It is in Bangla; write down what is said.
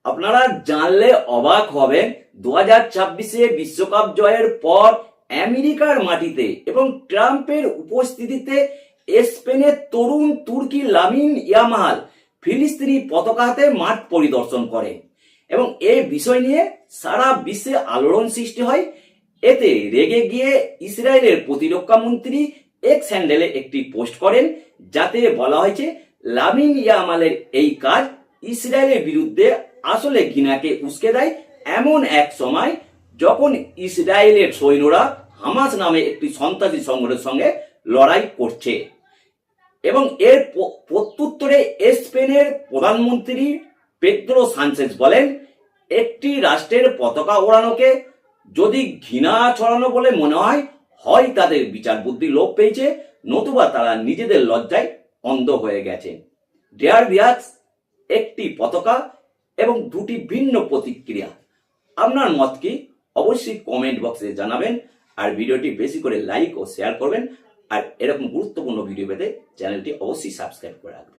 আপনারা জানলে অবাক হবেন 2026-এ বিশ্বকাপ জয়ের পর আমেরিকার মাটিতে এবং ট্রাম্পের উপস্থিতিতে স্পেনের তরুণ তুর্কি লামিন ইয়ামাল ফিলিস্তিনি পতাকা হাতে মাঠ পরিদর্শন করেন এবং এই বিষয় নিয়ে সারা বিশ্বে আলোড়ন সৃষ্টি হয়। এতে রেগে গিয়ে ইসরায়েলের প্রতিরক্ষা মন্ত্রী এক্স হ্যান্ডেলে একটি পোস্ট করেন, যাতে বলা হয়েছে লামিন ইয়ামালের এই কাজ ইসরায়েলের বিরুদ্ধে আসলে ঘৃণাকে উস্কে দেয় এমন এক সময় যখন ইসরায়েলের সৈন্যরা হামাস নামে একটি সন্ত্রাসী সংগঠনের সঙ্গে লড়াই করছে। এবং এর প্রত্যুত্তরে স্পেনের প্রধানমন্ত্রী পেদ্রো সানচেজ বলেন, একটি রাষ্ট্রের পতাকা ওড়ানোকে যদি ঘৃণা ছড়ানো বলে মনে হয়, হয় তাদের বিচার বুদ্ধি লোপ পেয়েছে, নতুবা তারা নিজেদের লজ্জায় অন্ধ হয়ে গেছে। ডেয়ার ভিউয়ার্স, একটি পতাকা এবং দুটি ভিন্ন প্রতিক্রিয়া। আপনার মত কি অবশ্যই কমেন্ট বক্সে জানাবেন, আর ভিডিওটি বেশি করে লাইক ও শেয়ার করবেন। আর এরকম গুরুত্বপূর্ণ ভিডিও পেতে চ্যানেলটি অবশ্যই সাবস্ক্রাইব করে রাখবেন।